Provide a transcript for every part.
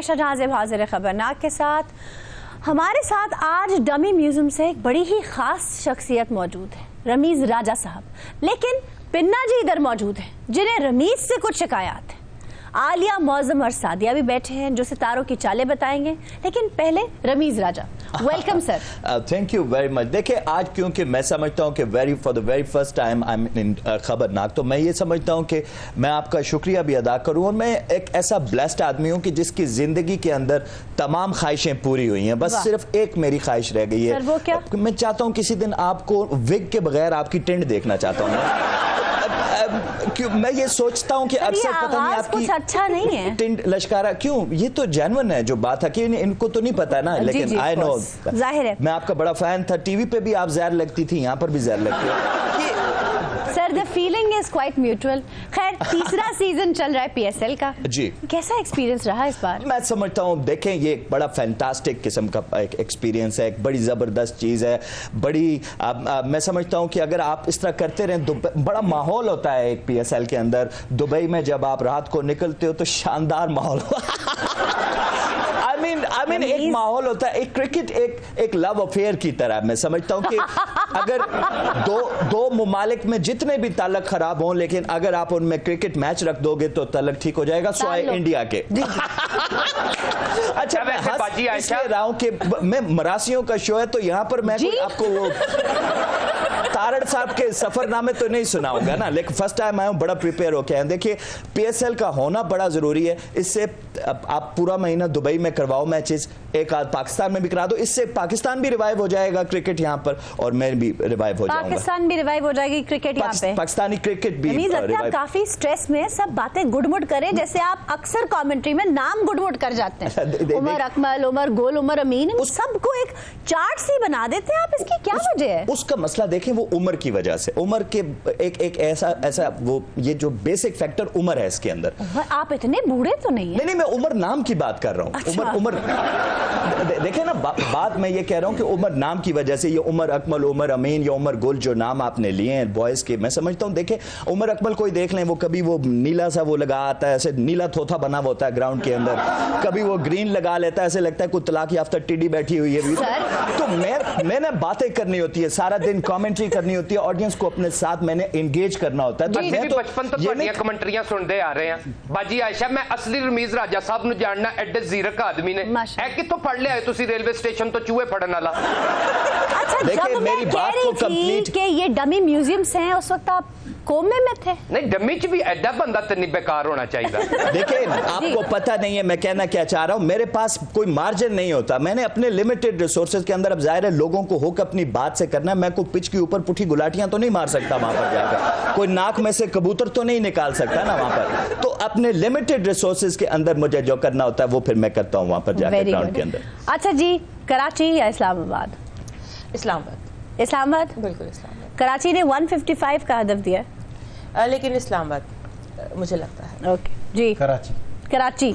आयशा जहां हाजिर खबरनाक के साथ। हमारे साथ आज डमी म्यूजियम से एक बड़ी ही खास शख्सियत मौजूद है, रमीज राजा साहब। लेकिन पिन्ना जी इधर मौजूद हैं जिन्हें रमीज से कुछ शिकायत है। आलिया, मौजम और सादिया भी बैठे हैं जो सितारों की चालें बताएंगे। लेकिन पहले Ramiz Raja, welcome sir. Thank you very much. देखिए आज क्योंकि मैं समझता हूँ कि for the very first time I am in Khabarnaak, तो मैं ये समझता हूँ कि मैं आपका शुक्रिया भी अदा करूँ। और मैं एक ऐसा ब्लेस्ड आदमी हूँ कि जिसकी जिंदगी के अंदर तमाम ख्वाहिशें पूरी हुई हैं, बस सिर्फ एक मेरी ख्वाहिश रह गई है। वो क्या? मैं चाहता हूँ किसी दिन आपको विग के बगैर आपकी टिंड देखना चाहता हूँ। क्यों मैं ये सोचता हूँ कि अक्सर पता नहीं आपकी कुछ अच्छा नहीं है टिंड लश्कारा क्यों, ये तो जेन्युइन है जो बात है कि इनको तो नहीं पता ना, लेकिन आई नो, जाहिर है मैं आपका बड़ा फैन था। टीवी पे भी आप जहर लगती थी, यहाँ पर भी जहर लगती है। Sir the feeling is quite mutual. खैर तीसरा सीजन चल रहा है पीएसएल का जी, कैसा एक्सपीरियंस रहा इस बार? मैं समझता हूँ देखें ये एक बड़ा फैंटास्टिक किस्म का एक एक्सपीरियंस है, एक बड़ी जबरदस्त चीज है। बड़ी मैं समझता हूँ कि अगर आप इस तरह करते रहें, बड़ा माहौल होता है एक पीएसएल के अंदर। दुबई में जब आप रात को निकलते हो तो शानदार माहौल I mean, एक माहौल होता है, एक क्रिकेट एक लव अफेयर की तरह। मैं समझता हूँ कि अगर दो मुमालिक में जितने भी ताल्लुक खराब हों, लेकिन अगर आप उनमें क्रिकेट मैच रख दोगे तो ताल्लुक ठीक हो जाएगा। स्वाय इंडिया के अच्छा मैं इसलिए रहा हूँ कि मैं मरासियों का शो है तो यहाँ पर मैं आपको वो तारड़ साहब के सफरनामे तो नहीं सुनाऊंगा ना, लेकिन फर्स्ट टाइम आया हूं, बड़ा प्रिपेयर होके आया। देखिए पीएसएल का होना बड़ा जरूरी है। इससे आप पूरा महीना दुबई में करवाओ मैचेस, एक आध पाकिस्तान में भी करा दो, इससे पाकिस्तान भी रिवाइव हो जाएगा क्रिकेट यहाँ पर, और मैं भी रिवाइव हो जाऊंगा। पाकिस्तान भी रिवाइव हो जाएगी क्रिकेट यहाँ पे, पाकिस्तानी क्रिकेट भी रिवाइव। काफी स्ट्रेस में सब बातें गुडमुड करें, जैसे आप अक्सर कमेंट्री में नाम गुडमुड कर जाते हैं। उमर अकमल, उमर गुल, उमर अमीन, सबको एक चार्ट सी बना देते हैं आप, इसकी क्या वजह है? उसका मसला देखें, वो उम्र की वजह से, उम्र के एक ऐसा वो ये जो बेसिक फैक्टर उम्र है इसके अंदर। आप इतने बूढ़े तो नहीं है। नहीं, मैं उम्र नाम की बात कर रहा हूँ। अच्छा। उम्र देखें ना, बात मैं ये कह रहा हूँ कि उम्र नाम की वजह से, ये उमर अकमल, उमर अमीन या उमर गुल जो नाम आपने लिए हैं बॉयज के, मैं समझता हूँ देखें उमर अकमल कोई देख लें, वो कभी वो नीला सा वो लगा आता है, ऐसे नीला थोथा बना होता है ग्राउंड के अंदर, कभी वो ग्रीन लगा लेता है, ऐसे लगता है कोई तलाक याफ्ता टिड्डी बैठी हुई है। तो मैंने बातें करनी होती है, सारा दिन कमेंट्री करनी होती है, ऑडियंस को अपने साथ मैंने एंगेज करना होता है। तो बचपन तो ਤੁਹਾਡੀਆਂ ਕਮੈਂਟਰੀਆਂ ਸੁਣਦੇ ਆ ਰਹੇ ਆ ਬਾਜੀ ਆਇਸ਼ਾ। मैं असली रमीज राजा साहब ਨੂੰ ਜਾਣਨਾ, ਐਡੇ ਜ਼ੀਰਕ ਆਦਮੀ ਨੇ, ਇਹ ਕਿੱਥੋਂ ਫੜ ਲਿਆ ਤੁਸੀਂ रेलवे स्टेशन तो चूहे फड़न वाला? अच्छा देखिए मेरी बात को कंप्लीट कि ये डमी म्यूजियम्स हैं, उस वक्त आप कोमे में थे? नहीं, डमी च भी ऐसा बंदा तो नहीं बेकार होना चाहिए। देखिए आपको पता नहीं है मैं कहना क्या चाह रहा हूं, मेरे पास कोई मार्जिन नहीं होता, मैंने अपने लिमिटेड रिसोर्सेज के अंदर, अब जाहिर है लोगों को हुक अपनी बात से करना है, मैं कोई पिच के ऊपर पुठी गुलाटियां तो नहीं मार सकता वहां पर जाकर, कोई नाक में से कबूतर तो नहीं निकाल सकता ना वहां पर, तो अपने लिमिटेड रिसोर्सेज के अंदर मुझे जो करना होता है वो फिर मैं करता हूं वहां पर जाकर ग्राउंड के अंदर। अच्छा जी, कराची या इस्लामाबाद? इस्लामाबाद। इस्लामाबाद? बिल्कुल इस्लामाबाद। कराची ने 155 का हदफ दिया, लेकिन इस्लामाबाद मुझे लगता है। ओके जी। कराची कराची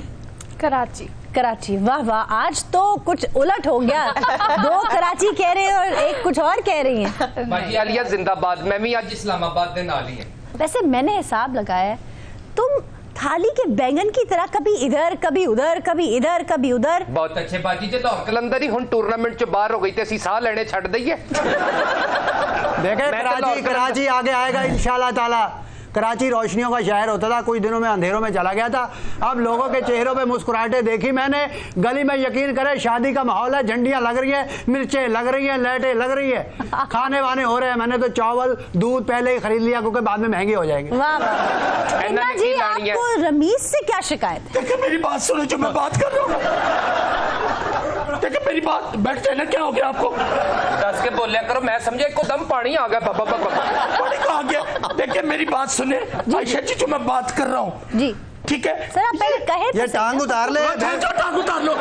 कराची कराची, वाह वाह, आज तो कुछ उलट हो गया। दो कराची कह रहे हैं और एक कुछ और कह रही हैं। बाजी आलिया जिंदाबाद, मैं भी आज इस्लामाबाद दे नाल ही है। वैसे मैंने हिसाब लगाया है, तुम थाली के बैंगन की तरह कभी इधर कभी उधर, कभी इधर कभी उधर। बहुत अच्छे बाजी, जो लाहौर कलंदर ही हुन टूर्नामेंट चो बाहर हो गई ते असीं साह लेने छड़ दईए। देखें कराची आगे आएगा इंशाल्लाह ताला। कराची रोशनियों का शहर होता था, कुछ दिनों में अंधेरों में चला गया था, अब लोगों के चेहरों पे मुस्कुराहटें देखी मैंने। गली में यकीन करें शादी का माहौल है, झंडियां लग रही है, मिर्चें लग रही हैं, लाइटें लग रही है, खाने वाने हो रहे हैं। मैंने तो चावल दूध पहले ही खरीद लिया क्योंकि बाद में महंगे हो जाएंगे। वाह जी, आपको रमीज से क्या शिकायत है? देखिए मेरी बात सुनो, जो मैं बात कर रहा हूँ, देखिए मेरी बात, बैठ जाए ना, क्या हो गया आपको? दस के बोलिया करो, मैं समझे को दम पानी आ गया। बाबा पानी कहाँ गया? देखिए मेरी बात सुने आयशा जी, जो मैं बात कर रहा हूँ जी, ठीक है सर, आप पहले कहे ये टांग उतार ले, टांग उतार लो,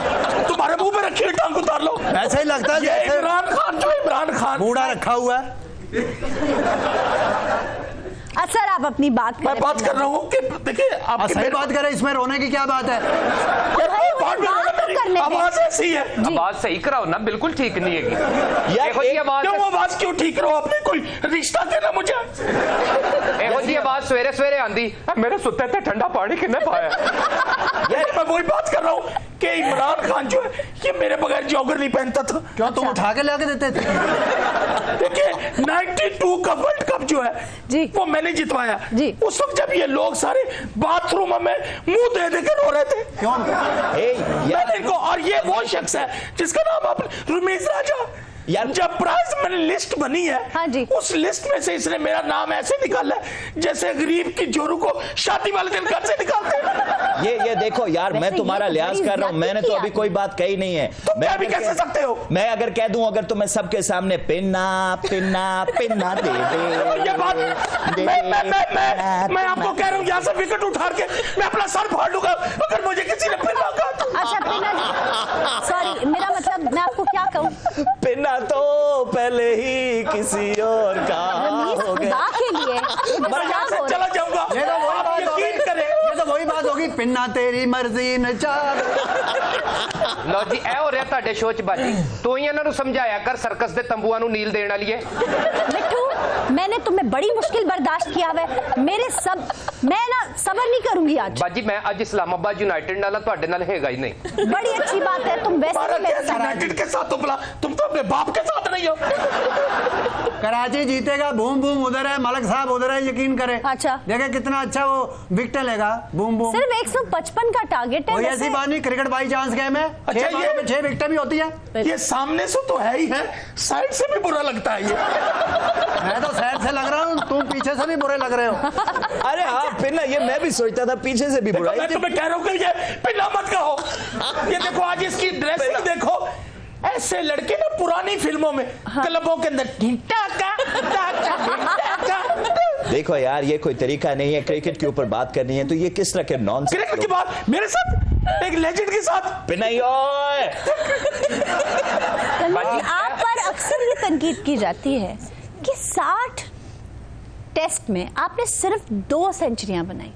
तुम्हारे मुंह में रखिए टांग उतार लो। ऐसा ही लगता है ये इमरान खान, जो इमरान खान बूढ़ा रखा हुआ है। सर आप अपनी बात मैं बात कर रहा हूँ कि देखिए आप सही बात करें, इसमें रोने की क्या बात है? आवाज ऐसी ही है। आवाज सही कराओ ना, बिल्कुल ठीक नहीं है क्यों आवाज क्यों ठीक करो? आपने कोई रिश्ता देना मुझे? ਇਹੋ ਜੀ आवाज सवेरे सवेरे आंदी, मेरे सुते थे ठंडा पानी किसने पाया? यार मैं वही बात कर रहा हूँ कि इमरान खान जो है ये मेरे बगैर जॉगर नहीं पहनता था। क्यों तुम उठा के लाके देते थे? देखिए 92 का वर्ल्ड कप जो है जी वो मैंने जितवाया जी। उस वक्त जब ये लोग सारे बाथरूम में मुंह दे दे के रो रहे थे। क्यों? मैंने इनको, और ये वो शख्स है जिसका नाम आप रमीज राजा, यार जब प्राइज मैंने लिस्ट बनी है, हाँ जी, उस लिस्ट में से इसने मेरा नाम ऐसे निकाला है जैसे गरीब की जोरू को शादी वाले दिन घर से निकालते हैं। ये देखो यार, मैं तुम्हारा लिहाज कर रहा हूँ, मैंने तो अभी कोई बात कही नहीं है। तुम क्या भी कह सकते हो? मैं अगर कह दूं, अगर तुम्हें सबके सामने पिन्ना पिन्ना पिन्ना दे दे, ये बात मैं आपको कह रहा हूँ, यहाँ से विकेट उठा के मैं अपना सर फाड़ लूंगा अगर मुझे किसी ने पिन्ना कहा। अच्छा पिन्ना जी, सॉरी मेरा मतलब मैं आपको क्या कहूँ, पिन्ना तो पहले ही किसी और का हो गया के लिए मैं यहाँ से चला जाऊंगा। ये तो वही आप बात यकीन होगी, करें, ये तो वही बात होगी, पिन्ना तेरी मर्जी न चाह। ਲਓ ਜੀ ਇਹ ਹੋ ਰਿਹਾ ਤੁਹਾਡੇ ਸ਼ੋਅ 'ਚ ਬਾਜੀ। ਤੂੰ ਹੀ ਇਹਨਾਂ ਨੂੰ ਸਮਝਾਇਆ ਕਰ ਸਰਕਸ ਦੇ ਤੰਬੂਆਂ ਨੂੰ ਨੀਲ ਦੇਣ ਵਾਲੀ ਹੈ। मिट्टू मैंने तुम्हें बड़ी मुश्किल बर्दाश्त किया है, मेरे सब मैं ना सब्र नहीं करूंगी आज। ਬਾਜੀ ਮੈਂ ਅੱਜ ਇਸਲਾਮਾਬਾਦ ਯੂਨਾਈਟਿਡ ਨਾਲ ਤੁਹਾਡੇ ਨਾਲ ਹੈਗਾ ही नहीं। बड़ी अच्छी बात है, तुम वैसे भी मेरे साथ यूनाइटेड के साथ तो बुला, तुम तो अपने बाप के साथ नहीं हो। कराची जीतेगा, बूम बूम उधर है, मलिक साहब उधर है, यकीन करें। अच्छा देखे कितना अच्छा वो विकेट लेगा, बूम बूम। सिर्फ 155 का टारगेट है। कोई ऐसी बात नहीं, क्रिकेट बाई चांस गेम है। अच्छा, 6 बालों में 6 विकेटें भी होती है। ये सामने से तो है ही है, साइड से भी बुरा लगता है ये। मैं तो साइड से लग रहा हूँ, तुम पीछे से भी बुरे लग रहे हो। अरे हाँ पिन्ना, ये मैं भी सोचता था पीछे से भी बुरा। मैं तुम्हें कह रहा हूँ कि ये पिन्ना मत कहो। ये देखो आज इसकी ड्रेसिंग देखो, ऐसे लड़के ना पुरानी फिल्मों में क्लबों के अंदर देखो यार, ये कोई तरीका नहीं है क्रिकेट के ऊपर बात करनी है, तो ये किस तरह के नॉनसेंस। क्रिकेट की बात मेरे साथ, एक लेजेंड के साथ। पिन्ना आप पर अक्सर ये तनकीद की जाती है कि 60 टेस्ट में आपने सिर्फ 2 सेंचुरियां बनाई।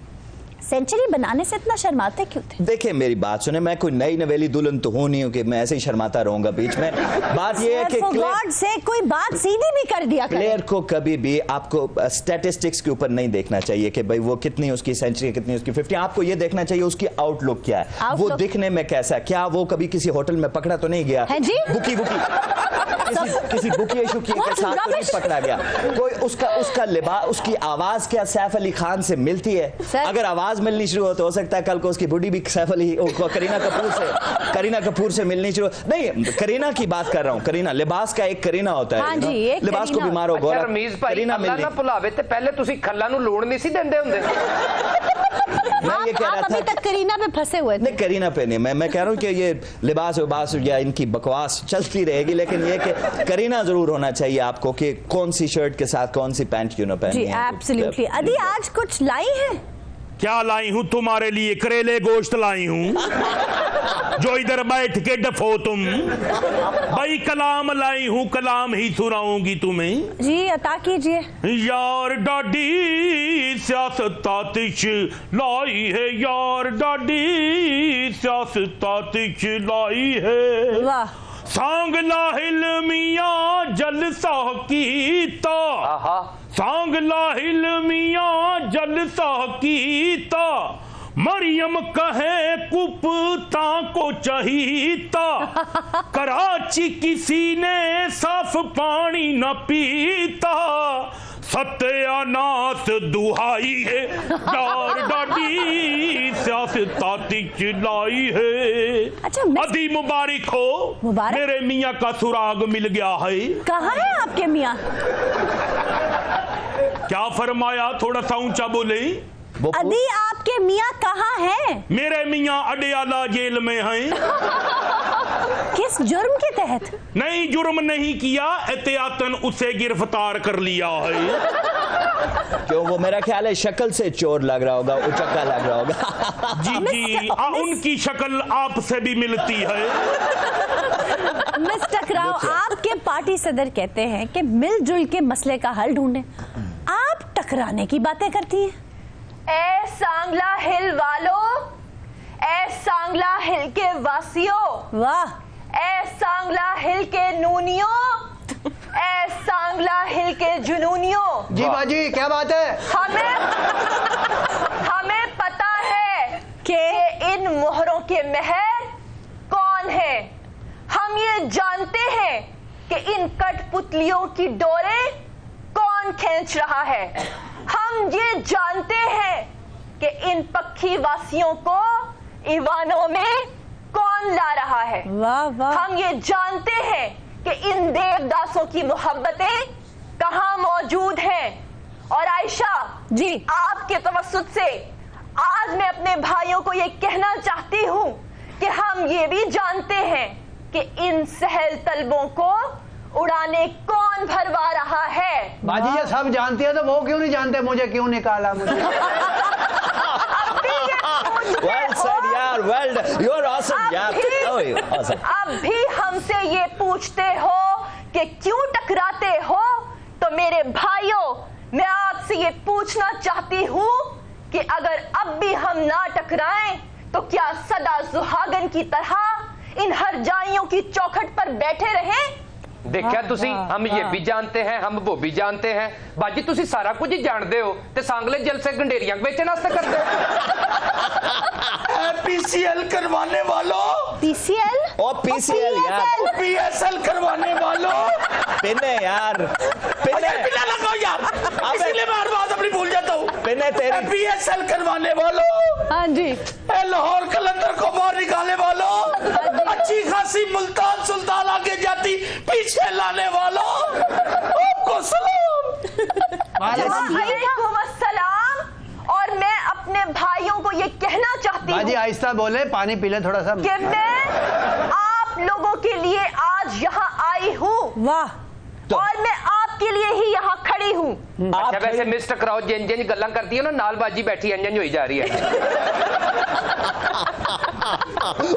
सेंचुरी बनाने से इतना शर्माते क्यों थे? देखिए मेरी बात सुने, मैं कोई नई नवेली दुल्हन तो हूं नहीं हूं कि मैं ऐसे ही शर्माता रहूंगा बीच में। बात ये है कि गॉड से कोई बात सीधी भी कर दिया। प्लेयर को कभी भी आपको स्टैटिस्टिक्स के ऊपर नहीं देखना चाहिए कि भाई वो कितनी उसकी सेंचुरी, कितनी उसकी 50। आपको ये देखना चाहिए उसकी आउटलुक क्या है, वो दिखने में कैसा है, क्या वो कभी किसी होटल में पकड़ा तो नहीं गया, बुकी किसी बुकी शुकी के साथ तो नहीं पकड़ा गया, कोई उसका लिबास, उसकी आवाज क्या सैफ अली खान से मिलती है? अगर आवाज मिलनी शुरू हो तो हो सकता है कल को उसकी बॉडी भी सैफ अली करीना कपूर से मिलनी शुरू। नहीं, करीना की बात कर रहा हूँ, करीना लिबास का एक करीना होता है। हाँ जी, एक लिबास को बीमार हो गया रमीज भाई, अल्लाह ना भुलावे ते पहले तुसी खल्ला नु लूण नहीं सी देंदे हुंदे। मैं ये कह रहा था अभी तक करीना पे फंसे हुए थे। नहीं, करीना पे नहीं, मैं कह रहा हूँ कि ये लिबास या इनकी बकवास चलती रहेगी, लेकिन ये कि करीना जरूर होना चाहिए आपको कि कौन सी शर्ट के साथ कौन सी पैंट क्यों ना पहनी है। एब्सोल्युटली। अदी आज कुछ लाई है? क्या लाई हूं? तुम्हारे लिए करेले गोश्त लाई हूं जो इधर बैठ के डफो तुम। भाई कलाम लाई हूं, कलाम ही सुनाऊंगी तुम्हें। जी अता कीजिए। यार डाडी सियासत तातिश लाई है, यार डाडी सियासत तातिश लाई है। वाह। सांगला हिलमिया जलसा कीता, सांगला हिलमिया जलसा कीता, मरियम कहे कुपता को चहीता, कराची किसी ने साफ पानी न पीता, सत्यानाश दुहाई है, यार डाडी सियासत तातिश लाई है। अच्छा, अदी मुबारक हो, मेरे मियाँ का सुराग मिल गया है। कहाँ है आपके मियाँ? क्या फरमाया? थोड़ा सा ऊंचा बोले। अदी आपके मियाँ कहाँ है? मेरे मियाँ अडयाला जेल में हैं। किस जुर्म के तहत? नहीं, जुर्म नहीं किया, एहतियातन उसे गिरफ्तार कर लिया है। क्यों, वो मेरा ख्याल है शक्ल से चोर लग रहा होगा, उचक्का लग रहा होगा। जी, उनकी शक्ल आपसे भी मिलती है। मिस्टर राव, आपके पार्टी सदर कहते हैं कि मिलजुल के मसले का हल ढूंढें, आप टकराने की बातें करती हैं। ए सांगला हिल वालों, ए सांगला हिल के वासियों, वाह, ए सांगला हिल के नूनियों, ए सांगला हिल के जुनूनियों। जी बाजी क्या बात है? हमें पता है कि इन मोहरों के महर कौन है। हम ये जानते हैं कि इन कठपुतलियों की डोरें कौन खींच रहा है। हम ये जानते हैं कि इन पक्षी वासियों को ईवानों में कौन ला रहा है। वाह वाह। हम ये जानते हैं कि इन देवदासों की मोहब्बतें कहाँ मौजूद हैं। और आयशा जी, आपके तवस्सुत से आज मैं अपने भाइयों को ये कहना चाहती हूँ कि हम ये भी जानते हैं कि इन सहल तलबों को उड़ाने कौन भरवा रहा है। बाजी ये सब जानती है तो वो क्यों नहीं जानते मुझे क्यों निकाला मुझे? Well said, यार, well done. You're awesome, यार. Oh, awesome. अब भी हमसे ये पूछते हो कि क्यों टकराते हो, तो मेरे भाइयों मैं आपसे ये पूछना चाहती हूँ कि अगर अब भी हम ना टकराएं तो क्या सदा सुहागन की तरह इन हरजाइयों की चौखट पर बैठे रहें? देखा तुसी, हम ये भी जानते हैं, हम वो भी जानते हैं। बाजी तुसी सारा कुछ ही जानते हो ते सांगले जलसे गंडेरियां बेचने वास्ते करते हो। पीसीएल करवाने वालों, पीसीएल ओ पीसीएल यार, पीएसएल करवाने वालों, पिने यार, पिने पिना लगाओ यार, इसीलिए मैं हर बात अपनी भूल जाता हूँ। पिने तेरी पीएसएल करवाने वालों, हाँ जी, लाहौर कलंदर को बाहर निकालने वालों, अच्छी खासी मुल्तान सुल्तान आगे जाती पीछे लाने वालों, आपको सलाम। वालेकुम अस्सलाम। और मैं अपने भाइयों को ये कहना चाहती हूँ, बाजी आहिस्ता बोले, पानी पी ले थोड़ा सा। कि मैं आप लोगों के लिए आज यहाँ आई हूँ। वाह। और मैं आपके लिए ही यहाँ खड़ी हूँ। अच्छा वैसे मिस्टर कराओ जिन जिन गल्लां करती है ना, नाल बाजी बैठी अंजन होई जा रही है।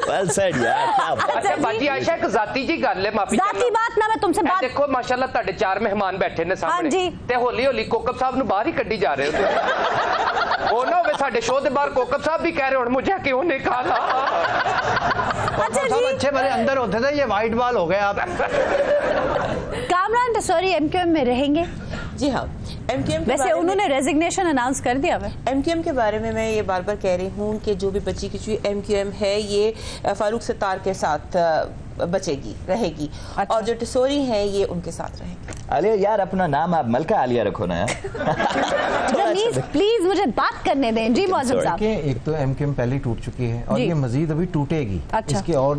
Well said, यार, क्या बात। अच्छा बाजी आयशा एक जाती जी गल है, माफी जाती बात ना, मैं तुमसे बात। देखो माशाल्लाह ਤੁਹਾਡੇ चार मेहमान बैठे ने सामने हाँ जी। ਤੇ ਹੌਲੀ ਹੌਲੀ ਕੋਕਬ ਸਾਹਿਬ ਨੂੰ ਬਾਹਰ ਹੀ ਕੱਢੀ ਜਾ ਰਹੇ ਹੋ। ਉਹ ਨਾ ਹੋਵੇ ਸਾਡੇ ਸ਼ੋਅ ਦੇ ਬਾਹਰ ਕੋਕਬ ਸਾਹਿਬ ਵੀ ਕਹਿ ਰਹੇ ਹੁਣ मुझे क्यों निकाला। अच्छा सब जी, अच्छे भले अंदर होते थे, ये व्हाइट बॉल हो गए आप। कामरान टसौरी एमक्यूएम में रहेंगे? जी हाँ, एमक्यूएम वैसे उन्होंने रेजिग्नेशन अनाउंस कर दिया है। एमक्यूएम के बारे में मैं ये बार बार कह रही हूँ कि जो भी बची खुची एमक्यूएम है ये फारूक सत्तार के साथ बचेगी, रहेगी। अच्छा। और जो टसौरी हैं ये उनके साथ रहेंगे। अलिया यार, अपना नाम आप मलका आलिया रखो ना यार। रमीज प्लीज मुझे बात करने दें। जी मौजूद साहब, एक तो एमक्यूएम पहले टूट चुकी है और जी। ये मजीद अभी टूटेगी। अच्छा। इसके और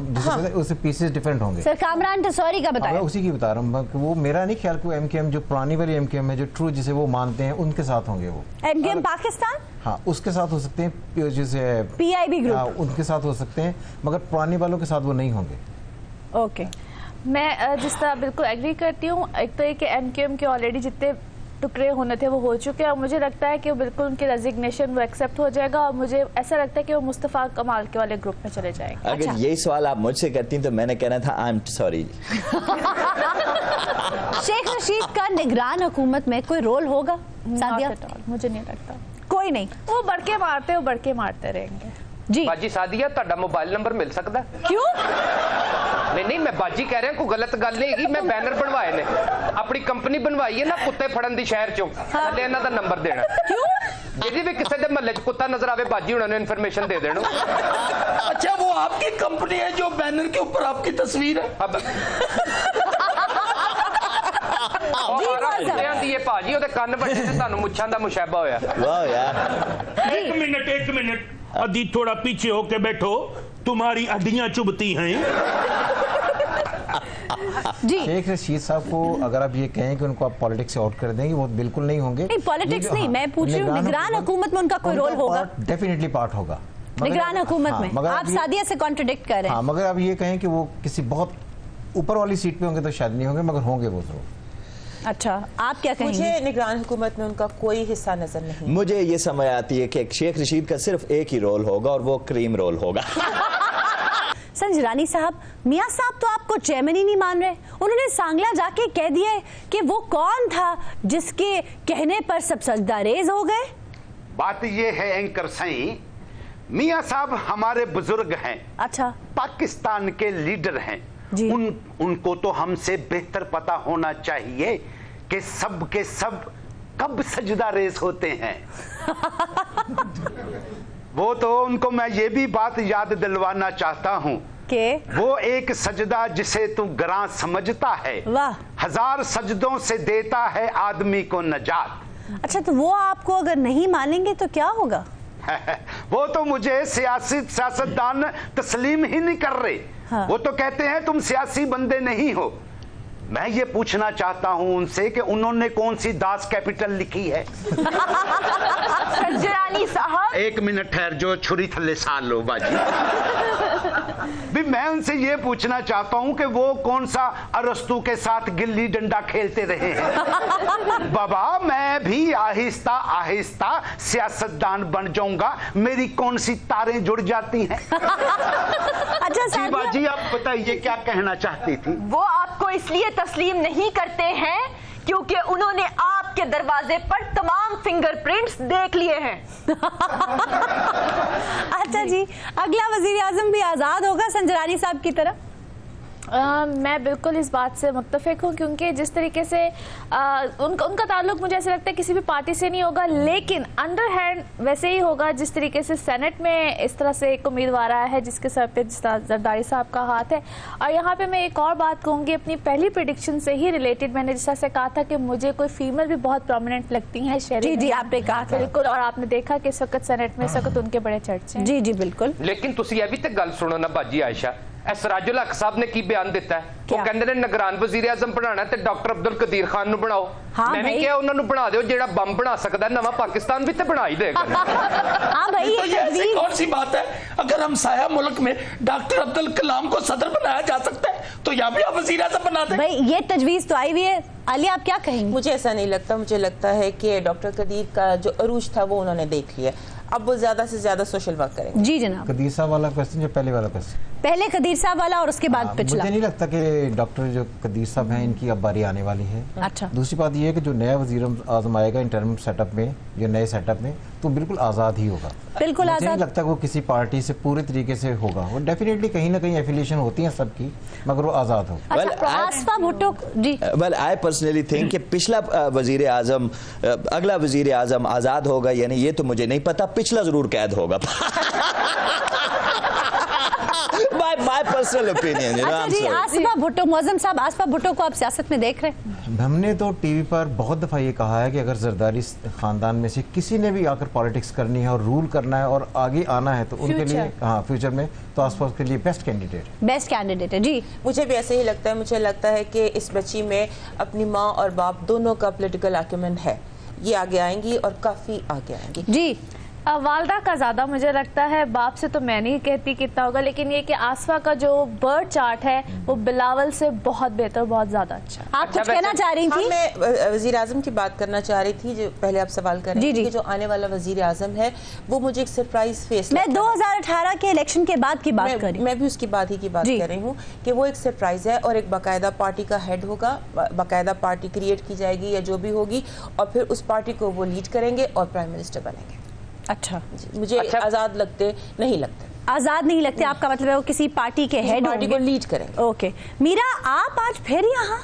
उससे पीसेस डिफरेंट होंगे। सर कामरान टसौरी का मैं बताएं। उसी की बता रहा हूँ कि वो मेरा नहीं ख्याल कि वो एमक्यूएम जो पुरानी वाली एमक्यूएम है जो ट्रू जिसे वो मानते हैं उनके साथ होंगे वो। एमक्यूएम पाकिस्तान, हाँ उसके साथ हो सकते हैं, जैसे पीआईबी हाँ, ग्रुप, उनके साथ हो सकते हैं, मगर पुराने वालों के साथ वो नहीं होंगे। ओके। मैं जिस तरह बिल्कुल एग्री करती हूँ। एक तो ये कि एमक्यूएम के ऑलरेडी जितने टुकड़े होने थे वो हो चुके हैं और मुझे लगता है कि वो बिल्कुल उनकी रेजिग्नेशन वो एक्सेप्ट हो जाएगा और मुझे ऐसा लगता है कि वो मुस्तफ़ा कमाल के वाले ग्रुप में चले जाएंगे। अगर यही सवाल आप मुझसे करती तो मैंने कहना था I am sorry. Sheikh Rashid का निगरान हुकूमत में कोई रोल होगा? सादिया, मुझे नहीं लगता। कोई नहीं, वो बड़के मारते रहेंगे। जी बाजी सादिया ਤੁਹਾਡਾ मोबाइल नंबर मिल सकता है? क्यों? नहीं मैं बाजी कह रहा कोई गलत गल नहीं है। मैं बैनर बनवाए ने, अपनी कंपनी बनवाई है ना कुत्ते फड़न दी शहर चों, थल्ले इन्हां दा नंबर देना। क्यों? जिहदी भी किसी दे महल्ले च कुत्ता नजर आवे बाजी हुणां नूं इन्फॉर्मेशन दे देणो। अच्छा वो आपकी कंपनी है जो बैनर के ऊपर आपकी तस्वीर है? अब भाजी ਉਹਦੇ ਕੰਨ ਵੱਡੇ ਤੇ ਤੁਹਾਨੂੰ ਮੁੱਛਾਂ ਦਾ ਮੁਸ਼ਾਬਾ ਹੋਇਆ। वाह यार, एक मिनट अदी थोड़ा पीछे होके बैठो, तुम्हारी हड्डियां चुभती हैं। जी शेख रशीद साहब को अगर आप ये कहें कि उनको आप पॉलिटिक्स से आउट कर देंगे, वो बिल्कुल नहीं होंगे। नहीं, पॉलिटिक्स नहीं, मैं पूछ रही हूँ निगरान हुकूमत में उनका कोई रोल होगा? डेफिनेटली पार्ट होगा निगरान हुकूमत में। मगर आप सादिया से कॉन्ट्रडिक्ट कर रहे हैं। हाँ, मगर आप ये कहें कि वो किसी बहुत ऊपर वाली सीट पे होंगे तो शायद नहीं होंगे, मगर होंगे वो जरूर। अच्छा, आप क्या कहेंगे? मुझे निगरान हुकूमत में उनका कोई हिस्सा नजर नहीं। मुझे ये समझ आती है कि शेख रशीद का सिर्फ एक ही रोल होगा और वो क्रीम रोल होगा। संजरानी साहब, मियां साहब तो आपको चेयरमैन ही नहीं मान रहे। उन्होंने सांगला जाके कह दिया कि वो कौन था जिसके कहने पर सब सजदारेज हो गए। बात ये है एंकर साईं, मियाँ साहब हमारे बुजुर्ग हैं, अच्छा, पाकिस्तान के लीडर हैं, उनको तो हमसे बेहतर पता होना चाहिए कि सब के सब कब सजदा रेस होते हैं। वो तो उनको मैं ये भी बात याद दिलवाना चाहता हूँ कि वो एक सजदा जिसे तू गरां समझता है, 1000 सजदों से देता है आदमी को नजात। अच्छा, तो वो आपको अगर नहीं मानेंगे तो क्या होगा? वो तो मुझे सियासतदान तस्लीम ही नहीं कर रहे। हाँ। वो तो कहते हैं तुम सियासी बंदे नहीं हो। मैं ये पूछना चाहता हूं उनसे कि उन्होंने कौन सी दास कैपिटल लिखी है। संजरानी साहब, 1 मिनट ठहर जो, छुरी थल्ले साल लो बाजी। भी मैं उनसे ये पूछना चाहता हूं कि वो कौन सा अरस्तु के साथ गिल्ली डंडा खेलते रहे हैं। बाबा, मैं भी आहिस्ता आहिस्ता सियासतदान बन जाऊंगा, मेरी कौन सी तारें जुड़ जाती हैं। अच्छा जी बाजी, आप बताइए क्या कहना चाहती थी? वो आपको इसलिए तस्लीम नहीं करते हैं क्योंकि उन्होंने आपके दरवाजे पर तमाम फिंगरप्रिंट्स देख लिए हैं। अच्छा जी, अगला वजीर आजम भी आजाद होगा संजरानी साहब की तरह? मैं बिल्कुल इस बात से मुत्तफिक हूँ, क्योंकि जिस तरीके से उनका ताल्लुक मुझे ऐसा लगता है किसी भी पार्टी से नहीं होगा, लेकिन अंडर हैंड वैसे ही होगा जिस तरीके से सेनेट में इस तरह से एक उम्मीदवार आया है जिसके सर पे जरदारी साहब का हाथ है। और यहाँ पे मैं एक और बात कहूँगी, अपनी पहली प्रेडिक्शन से ही रिलेटेड, मैंने जिस तरह से कहा था कि मुझे कोई फीमेल भी बहुत प्रोमिनेंट लगती है। जी जी, आपने कहा था बिल्कुल, और आपने देखा कि इस वक्त सेनेट में इस वक्त उनके बड़े चर्चे। जी जी बिल्कुल। लेकिन तुसी ये भी तो गल सुनो ना बाजी आयशा, सराजुल हक साहब ने की बयान दिता है, वो कहते ने निगरान वजीर आजम बनाना ते डॉक्टर अब्दुल कदीर खान नु बनाओ। हाँ, मैं भी क्या उन्होंने बना दो, जेड़ा बम बना सकता है नवा पाकिस्तान भी तो बना ही देगा। हाँ भाई, तो ये ऐसी कौन सी बात है? अगर हम साया मुल्क में डॉक्टर अब्दुल कलाम को सदर बनाया जा सकता है तो यहाँ भी आप वजीर आजम बना दें। भाई ये तजवीज तो आई हुई है। आलिया, आप क्या कहेंगे? मुझे ऐसा नहीं लगता, मुझे लगता है कि डॉक्टर कदीर का जो अरूज था वो उन्होंने देख लिया, अब वो ज्यादा से ज्यादा सोशल वर्क करेंगे। जी जनाब। कदीर साहब वाला क्वेश्चन या पहले वाला क्वेश्चन? पहले कदीर साहब वाला और उसके बाद पिछला। मुझे नहीं लगता कि डॉक्टर जो कदीर साहब हैं इनकी अब बारी आने वाली है। अच्छा। दूसरी बात यह है कि जो नया वजीर आजम आएगा इन टर्म सेटअप में, जो नए सेटअप में, तो बिल्कुल आज़ाद ही होगा। बिल्कुल मुझे नहीं लगता वो किसी पार्टी से पूरे तरीके से होगा। वो डेफिनेटली कहीं ना कहीं एफिलिएशन होती है सबकी, मगर वो आज़ाद हो। आसफा भुट्टो जी। वेल आई पर्सनली थिंक कि पिछला वजीर आजम, अगला वजीर आजम आज़ाद होगा, यानी ये तो मुझे नहीं पता, पिछला जरूर कैद होगा। My personal opinion, you know, अच्छा जी, आसफा भुट्टो, मुअज्जम साहब, आसफा भुट्टो को आप सियासत में देख रहे हैं? हमने तो टीवी पर बहुत दफ़ा ये कहा है कि अगर जरदारी ख़ानदान में से किसी ने भी आकर पॉलिटिक्स करनी है और रूल करना है और आगे आना है तो उनके लिए, हाँ फ्यूचर में, तो आसपास के लिए बेस्ट कैंडिडेट है। जी, मुझे भी ऐसे ही लगता है। मुझे लगता है कि इस बच्ची में अपनी माँ और बाप दोनों का पॉलिटिकल आर्ग्यूमेंट है, ये आगे आएंगी और काफ़ी आगे आएंगी। जी, वालदा का ज्यादा मुझे लगता है, बाप से तो मैं नहीं कहती कितना होगा, लेकिन ये कि आसफा का जो बर्थ चार्ट है वो बिलावल से बहुत बेहतर, बहुत ज्यादा अच्छा। आप कुछ कहना चाह रही थी? मैं वजीर आजम की बात करना चाह रही थी, जो पहले आप सवाल कर रही थी कि जो आने वाला वजीर आजम है वो मुझे एक सरप्राइज फेस। मैं 2018 के इलेक्शन के बाद की बात कर रही हूँ। मैं भी उसकी बाद ही की बात कर रही हूँ कि वो एक सरप्राइज है और एक बाकायदा पार्टी का हेड होगा, बाकायदा पार्टी क्रिएट की जाएगी या जो भी होगी, और फिर उस पार्टी को वो लीड करेंगे और प्राइम मिनिस्टर बनेंगे। अच्छा, मुझे आजाद लगते नहीं लगते। आजाद नहीं लगते, आपका मतलब है वो किसी पार्टी के हेड, पार्टी को लीड करेंगे। ओके, मीरा आप आज फिर यहाँ?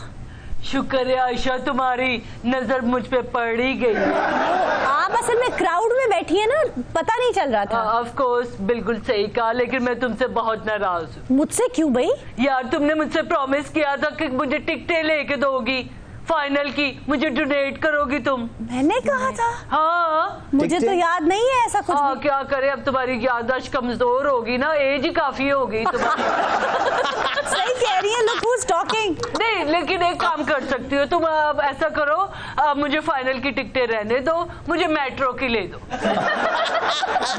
शुक्र है आयशा, तुम्हारी नजर मुझ पे पड़ ही गई। आप असल में क्राउड में बैठी है ना, पता नहीं चल रहा था। ऑफ कोर्स, बिल्कुल सही कहा, लेकिन मैं तुमसे बहुत नाराज हूँ। मुझसे क्यों भाई? यार तुमने मुझसे प्रॉमिस किया था कि मुझे टिकटें लेके दोगी फाइनल की, मुझे डोनेट करोगी तुम। मैंने कहा था? हाँ, मुझे तो याद नहीं है ऐसा कुछ। हाँ, क्या करे, अब तुम्हारी याददाश्त कमजोर होगी ना, एज ही काफी होगी तुम्हारी। सही कह रही है, look who's talking। नहीं, लेकिन एक काम कर सकती हो तुम, अब ऐसा करो, मुझे फाइनल की टिकटें रहने दो, मुझे मेट्रो की ले दो।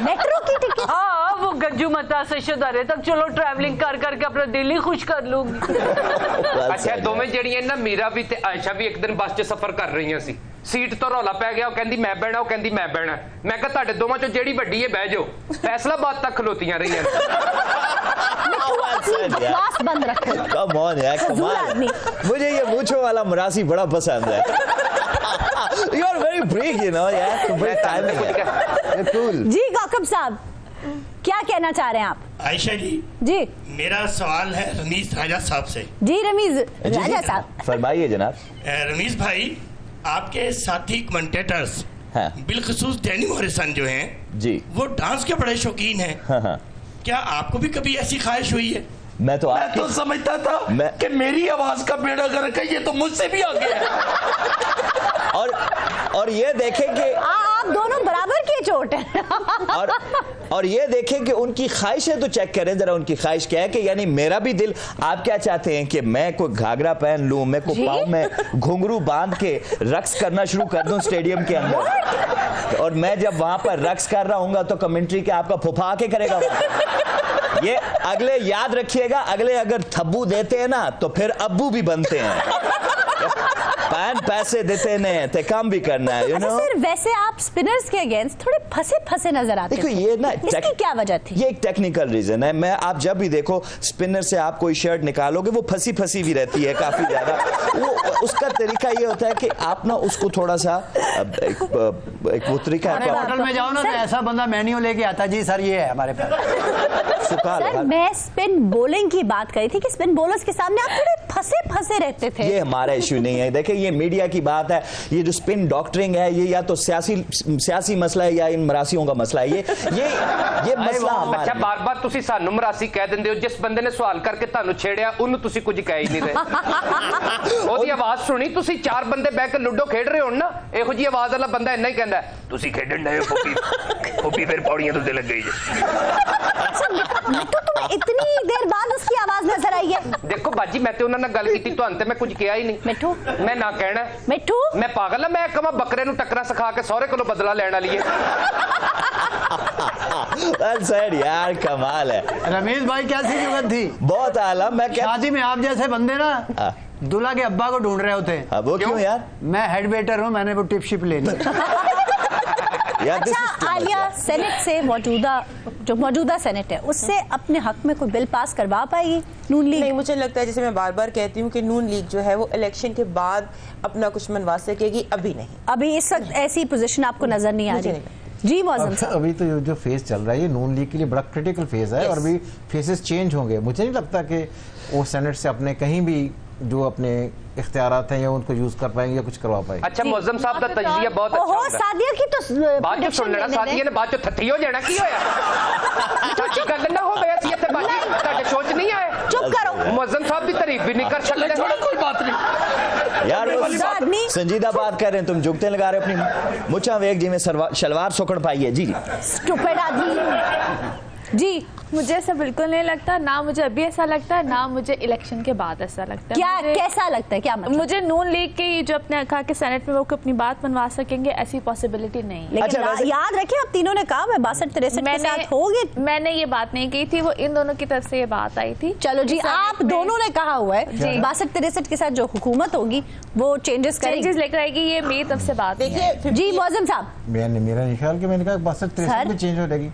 मेट्रो की टिकट? हाँ, वो गज्जू मता से शदारे तक चलो, ट्रैवलिंग कर करके अपना दिल ही खुश कर लूंगी। अच्छा, दोवें जड़ियां ना, मीरा भी ते आयशा भी एक दिन बस च सफर कर रही सी, सीट तो रौला पै गया, कहती मैं बहना, वो कहती मैं बहना। मैं कहा तुहाडे दोवां चों जेड़ी वड्डी है बह जाओ, फैसलाबाद तक खलोतियां रही। बंद रखो। Come on यार, कमाल। मुझे ये मूंछों वाला मरासी बड़ा पसंद है। You are very big, you know, यार। तुम बड़े टाइम में कूल। जी काकब साहब, क्या कहना चाह रहे हैं आप? आयशा जी जी मेरा सवाल है रमीज राजा साहब से। जी रमीज राजा साहब फरमाइए जनाब। रमीज भाई, आपके साथी कमेंटेटर्स बिलखसूस डैनी मॉरिसन जो हैं जी, वो डांस के बड़े शौकीन हैं। हाँ। क्या आपको भी कभी ऐसी ख्वाहिश हुई है? मैं तो समझता था कि मेरी आवाज का बेड़ा गर्क है, ये तो मुझसे भी आगे है। और ये देखें कि आप दोनों बराबर के चोट हैं। और ये देखें कि उनकी ख्वाहिशें तो चेक करें जरा, उनकी ख्वाहिश क्या है कि यानी मेरा भी दिल, आप क्या चाहते हैं कि मैं कोई घाघरा पहन लूं, मैं कोई पाँव में घुंघरू बांध के रक्स करना शुरू कर दूं स्टेडियम के अंदर, और मैं जब वहां पर रक्स कर रहा हूंगा तो कमेंट्री के आपका फुफा आके करेगा। ये अगले याद रखिएगा, अगले अगर थब्बू देते हैं ना तो फिर अब्बू भी बनते हैं। पैन पैसे देते ने ते काम भी करना है, अच्छा सर, वैसे आप स्पिनर्स के अगेंस्ट थोड़े फंसे नजर आते हैं। देखो ये ना इसकी क्या वजह थी? ये एक टेक्निकल रीजन है। मैं आप जब भी देखो स्पिनर से आप कोई शर्ट निकालोगे वो फंसी भी रहती है काफी ज्यादा। वो उसका तरीका ये होता है कि आप ना उसको थोड़ा सा एक वो तरीका है। होटल में जाओ ना तो ऐसा बंदा मेन्यू लेके आता, जी सर ये है हमारे पास। सर मैं स्पिन बॉलिंग की बात करी थी कि स्पिन बॉलर्स के सामने आप थोड़े फंसे रहते थे। ये हमारा इश्यू नहीं है। देखिए ये मीडिया की बात है, ये जो स्पिन डॉक्टरिंग है ये या तो सियासी मसला है या इन मरासियों का मसला है। ये मसला अच्छा बार-बार ਤੁਸੀਂ ਸਾਨੂੰ ਮਰਾਸੀ ਕਹਿ ਦਿੰਦੇ ਹੋ, ਜਿਸ ਬੰਦੇ ਨੇ ਸਵਾਲ ਕਰਕੇ ਤੁਹਾਨੂੰ ਛੇੜਿਆ ਉਹਨੂੰ ਤੁਸੀਂ ਕੁਝ ਕਹਿ ਹੀ ਨਹੀਂ ਰਹੇ। ਉਹਦੀ ਆਵਾਜ਼ ਸੁਣੀ, ਤੁਸੀਂ ਚਾਰ ਬੰਦੇ ਬਹਿ ਕੇ ਲੁੱਡੋ ਖੇਡ ਰਹੇ ਹੋ ਨਾ, ਇਹੋ ਜੀ ਆਵਾਜ਼ ਵਾਲਾ ਬੰਦਾ ਇੰਨਾ ਹੀ ਕਹਿੰਦਾ ਤੁਸੀਂ ਖੇਡਣ ਡਏ ਹੋ ਫੋਪੀ ਫਿਰ ਪੌੜੀਆਂ ਤੋਂ ਲੱਗ गई। इतनी देर बाद उसकी आवाज नजर आई है। देखो बाजी मैं तो उन्होंने गल की तुहानू ते मैं कुछ किया ही नहीं। मिठू मैं ना कहना मिठू मैं पागल है, मैं कमा बकरे नु टकरा सिखा के सौरे कोलों बदला लेने वाली है। सर यार कमाल है। रमेश भाई कैसी जुगत थी? बहुत आला। मैं शादी में आप जैसे बंदे ना दूल्हा के अब्बा को ढूंढ रहे होते हैं। वो क्यों यार? मैं हेड वेटर हूँ, मैंने वो टिप शिप लेनी। अच्छा आलिया सेनेट से मौजूदा सेनेट है उससे अपने हक में कोई बिल पास करवा पाएगी नून लीग? नहीं, मुझे लगता है जैसे मैं बार बार कहती हूँ कि नून लीग जो है वो इलेक्शन के बाद अपना कुछ मनवा सकेगी, अभी नहीं। अभी इस वक्त ऐसी पोजीशन आपको नजर नहीं आ रही? जी मौजूद साहब, अभी तो जो फेज चल रहा है ये नून लीग के लिए बड़ा क्रिटिकल फेज है और अभी फेजेस चेंज होंगे। मुझे नहीं लगता कि वो सेनेट से अपने कहीं भी जो अपने इख्तियारात हैं या उनको यूज कर पाएंगे या कुछ करवा पाएंगे। अच्छा मौजम साहब का तजरिया बहुत अच्छा है। सादिया की तो बात जो सुन लेना, सादिया ने बात जो थत्थी हो जाना की होया चाची गल ना हो गया सी इत्थे बाजी ਤੁਹਾਡੇ सोच नहीं आए। चुप करो। मौजम साहब भी तारीफ भी नहीं कर सकते। छोड़ो कोई बात नहीं यार, संजीदा बात कर रहे हैं, तुम जुगते लगा रहे अपनी मुछा वेग जी में शलवार सोकड़ पाई है। जी स्टूपिड आदमी। जी मुझे ऐसा बिल्कुल नहीं लगता, ना मुझे अभी ऐसा लगता है, ना मुझे इलेक्शन के बाद ऐसा लगता है। क्या कैसा लगता है? क्या मतलब? मुझे नून लीग की जो अपने कहा कि सेनेट में वो अपनी बात मनवा सकेंगे, ऐसी पॉसिबिलिटी नहीं। लेकिन याद रखिए आप तीनों ने कहा मैं 62-63 के साथ होगी। मैंने ये बात नहीं की थी, वो इन दोनों की तरफ से ये बात आई थी। चलो जी, आप दोनों ने कहा हुआ है 62-63 के साथ जो हुकूमत होगी वो चेंजेस लेकर आएगी, ये मेरी तरफ से बात देखिए। जी मौजम साहब, मेरा नहीं ख्याल कि मैंने कहा 62-63 में चेंज हो जाएगी।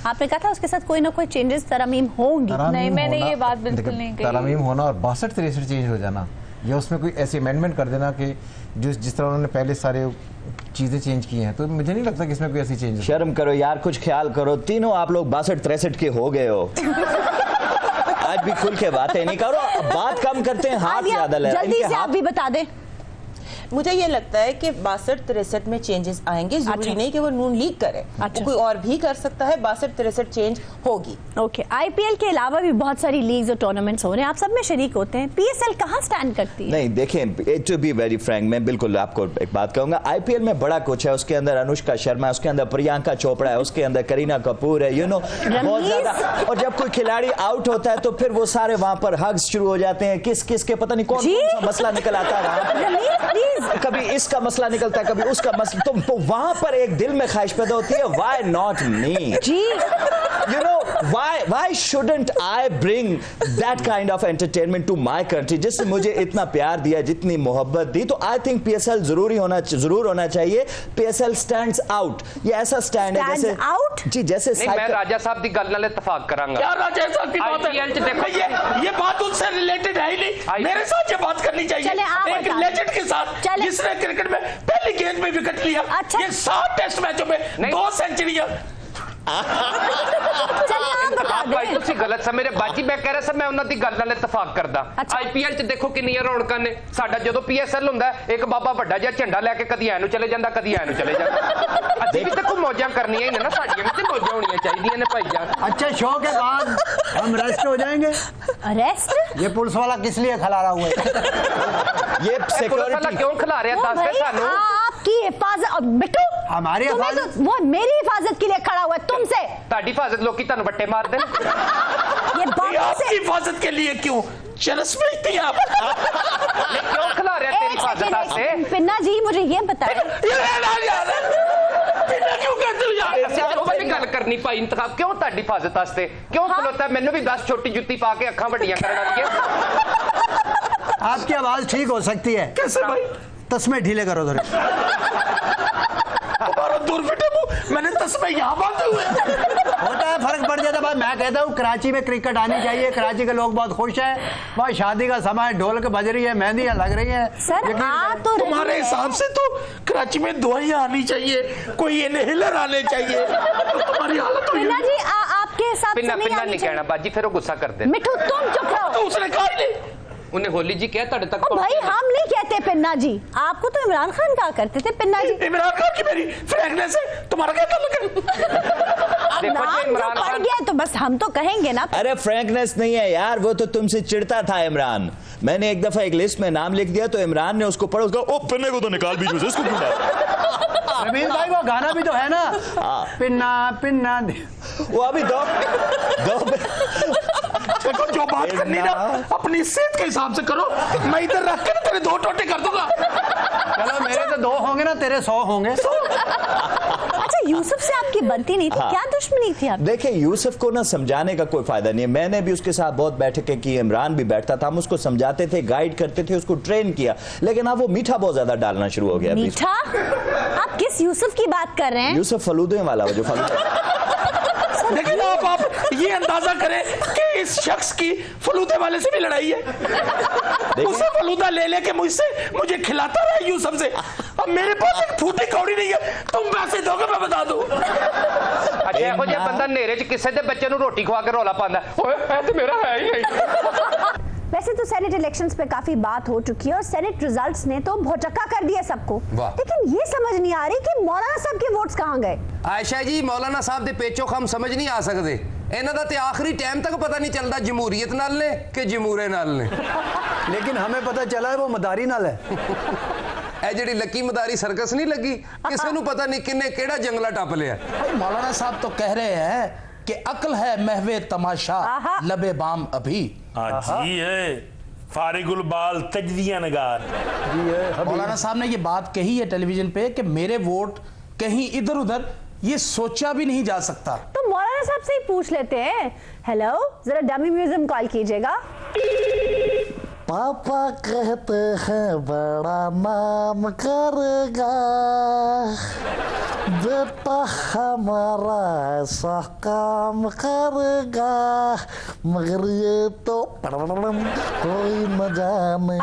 आपने कहा था उसके साथ कोई ना कोई चेंजेस तरमीम होंगी। नहीं, मैंने ये बात बिल्कुल नहीं कही। तरमीम होना और 62-63 चेंज हो जाना या उसमें कोई ऐसी अमेंडमेंट कर देना कि जिस तरह उन्होंने पहले सारे चीजें चेंज की हैं, तो मुझे नहीं लगता कि इसमें कोई ऐसी चेंज। शर्म करो यार, कुछ ख्याल करो। तीनों आप लोग 62-63 के हो गए हो। आज भी खुल के बातें नहीं करो, बात कम करते हैं, हाथ ज्यादा ले। जल्दी से आप भी बता दें। मुझे ये लगता है कि 62-63 में चेंजेस आएंगे, जरूरी नहीं कि वो नून लीग करे, वो कोई और भी कर सकता है। 62-63 चेंज होगी। ओके, आईपीएल के अलावा भी बहुत सारी लीग्स और टूर्नामेंट्स हो रहे हैं, आप सब में शरीक होते हैं। पीएसएल कहाँ स्टैंड करती है? नहीं देखें, टू बी वेरी फ्रैंक, मैं बिल्कुल आपको एक बात कहूंगा, आईपीएल में बड़ा कुछ है। उसके अंदर अनुष्का शर्मा है, उसके अंदर प्रियंका चोपड़ा है, उसके अंदर करीना कपूर है, बहुत ज्यादा। और जब कोई खिलाड़ी आउट होता है तो फिर वो सारे वहां पर हग्स शुरू हो जाते हैं, किस किस के पता नहीं कौन सा मसला निकल आता है। कभी इसका मसला निकलता है, कभी उसका मसला, तो वहां पर एक दिल में ख्वाहिश पैदा होती है, why not me ji, why shouldn't I bring that kind of entertainment to my country, जिसने मुझे इतना प्यार दिया, जितनी मोहब्बत दी। तो आई थिंक पीएसएल जरूर होना चाहिए। पीएसएल स्टैंड्स आउट, ये ऐसा स्टैंड है जैसे आउट जी, जैसे मैं राजा साहब की गल नाल इत्तेफाक करांगा। क्या राजा साहब की बात है? ये बात उनसे रिलेटेड है ही नहीं, मेरे साथ ये बात करनी चाहिए। एक लेजेंड के साथ जिसने क्रिकेट में पहली गेंद में विकेट लिया, ये 7 टेस्ट मैचों में 2 सेंचुरियां। भाई ਤੁਸੀਂ ਗਲਤ ਸਮਝੇ ਬਾਜੀ ਮੈਂ ਕਹਿ ਰਿਹਾ ਸੀ ਮੈਂ ਉਹਨਾਂ ਦੀ ਗੱਲ ਨਾਲ ਇਤਫਾਕ ਕਰਦਾ ਆਈਪੀਐਲ 'ਚ ਦੇਖੋ ਕਿੰਨੀਆਂ ਰੌਣਕਾਂ ਨੇ ਸਾਡਾ ਜਦੋਂ ਪੀਐਸਐਲ ਹੁੰਦਾ ਇੱਕ ਬਾਬਾ ਵੱਡਾ ਜਿਹਾ ਝੰਡਾ ਲੈ ਕੇ ਕਦੀ ਐ ਨੂੰ ਚਲੇ ਜਾਂਦਾ ਕਦੀ ਐ ਨੂੰ ਚਲੇ ਜਾਂਦਾ ਅਸੀਂ ਵੀ ਤਾਂ ਕੋਈ ਮੌਜਾਂ ਕਰਨੀਆਂ ਹੀ ਨੇ ना साड़ियां में मौजा होनी चाहिए ने भाईजान। अच्छा शो के बाद हम रेस्ट हो जाएंगे। अरेस्ट? ये पुलिस वाला किस लिए खिला रहा हुआ है? ये पुलिस वाला क्यों खिला रहा है? दस सानू आपकी हिफाजत बिट्टू हमारी हिफाजत वो मेरी हिफाजत के लिए खड़ा हुआ है तुमसे। ताड़ी हिफाजत लोग की तनु बट्टे मार दें। ये आपकी हिफाजत के लिए क्यों चरस मिलती है आप? क्यों खिला रहे तेरी हिफाजत से? पिन्ना जी मुझे ये बताएं क्यों कहते हो यार? गल करनी भाई इंतखाब क्यों ताड़ी हिफाजत वास्ते क्यों खलोता मैनू भी 10 छोटी जुत्ती पा के अखां बड़ियां करन वाली है। आपकी आवाज ठीक हो सकती है। कैसे भाई? तस्मे ढीले करो थोड़े। तुम्हारा दूर बेटे मैंने तस्मे यहाँ बांधे हुए होता है फर्क पड़ जाता है। मैं कहता हूँ कराची में क्रिकेट आनी चाहिए। कराची के लोग बहुत खुश हैं। वहाँ शादी का समय ढोल के बज रही है मेहंदियाँ लग रही हैं। सर तो तुम्हारे हिसाब से तो कराची में दवाइयाँ आनी चाहिए कोई इनहेलर आने चाहिए तुम्हारी हालत हुई है। जी आपके हिसाब से पिन्ना नहीं कहना बाजी फिर वो गुस्सा कर दे। मिठू तुम चुप रहो। तो उसने कहा ही नहीं उन्हें होली जी क्या तड़े तक भाई हम नहीं कहते पिन्ना जी आपको तो इमरान खान कहा करते थे पिन्ना जी। इमरान खान की मेरी फ्रैंकनेस है तुम्हारा क्या ताल्लुक है? नाम जो पड़ गया तो बस हम तो कहेंगे ना। अरे फ्रैंकनेस नहीं है यार वो तो तुमसे चिढ़ता था इमरान। मैंने एक दफा एक लिस्ट में नाम लिख दिया तो इमरान ने उसको पढ़ा उसका ओ पिन्ने को तो निकाल भी इसको क्यों रमीज भाई वो गाना भी तो है ना पिन्ना पिन्ना वो अभी दो देखो जो बात करनी ना अपनी सेहत के हिसाब से करो मैं इधर रख के तेरे 2 टोटे कर दूंगा। चलो मेरे तो 2 होंगे ना तेरे 100 होंगे। अच्छा यूसुफ से आपकी बनती नहीं थी क्या दुश्मनी थी आप? देखिए यूसुफ को ना समझाने का कोई फायदा नहीं है। मैंने भी उसके साथ बहुत बैठकें की इमरान भी बैठता था हम उसको समझाते थे गाइड करते थे उसको ट्रेन किया लेकिन अब वो मीठा बहुत ज्यादा डालना शुरू हो गया। मीठा? आप किस यूसुफ की बात कर रहे हैं? यूसुफ फलूदे वाला जो लेकिन आप ये अंदाजा करें कि इस शख्स की फलूदे वाले से भी लड़ाई है। उसे फलूदा ले लेके मुझे खिलाता रहा यूसुफ से। अब मेरे पास एक फूटी कौड़ी नहीं है तुम पैसे दोगे मैं बता दूं। अच्छा ਇਹੋ ਜਿਹਾ ਬੰਦਾ ਹਨੇਰੇ 'ਚ ਕਿਸੇ ਦੇ ਬੱਚੇ ਨੂੰ ਰੋਟੀ ਖਵਾ ਕੇ ਰੋਲਾ ਪਾਉਂਦਾ ਓਏ ਇਹ ਤੇ ਮੇਰਾ ਹੈ ही नहीं। वैसे तो सेनेट इलेक्शंस पे काफी बात हो चुकी है और सेनेट रिजल्ट्स ने तो भौचक्का कर दिया सबको लेकिन ये समझ नहीं आ रही कि मौलाना साहब के वोट्स कहां गए। आयशा जी मौलाना साहब दे पेचो खम समझ नहीं आ सकते इन्हां दा ते आखिरी टाइम तक पता नहीं चलता जमहूरीयत नाल ने कि जमहूरे नाल ने लेकिन हमें पता चला है वो मदारी नाल है। ए जिहड़ी लकी मदारी सर्कस नहीं लगी किसी नूं पता नहीं किन्ने केड़ा जंगला टप लिया। मौलाना साहब तो कह रहे हैं कि अक्ल है महवे तमाशा लबे बाम अभी। जी है फारिगुल बाल तजदिया नगार। मौलाना साहब ने ये बात कही है टेलीविजन पे कि मेरे वोट कहीं इधर उधर ये सोचा भी नहीं जा सकता। तो मौलाना साहब से ही पूछ लेते हैं। हेलो जरा डमी म्यूजियम कॉल कीजिएगा। पापा कहते हैं बड़ा नाम करेगा बेटा हमारा ऐसा काम करेगा मगर ये तो कोई न जाने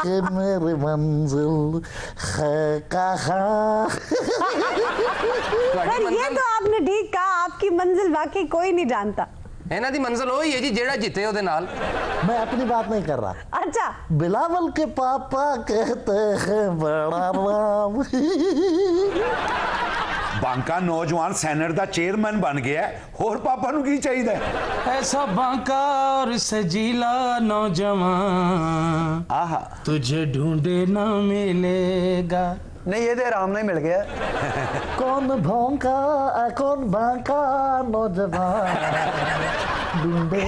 कि मेरी मंजिल है कहाँ। ये तो आपने ठीक कहा आपकी मंजिल वाकई कोई नहीं जानता। इन्हां दी मंजिल वही है जी जेड़ा जिते ओदे नाल। मैं अपनी बात नहीं कर रहा। अच्छा बिलावल के पापा कहते हैं बड़ा राम। बांका नौजवान सेनेट दा चेयरमैन बन गया होर पापा नु की चाहिए ऐसा बांका और सजीला नौजवान आहा तुझे ढूंढे ना मिलेगा। नहीं ये तो राम नहीं मिल गया। कौन भौंका कौन बांका नौजवान ढूंढे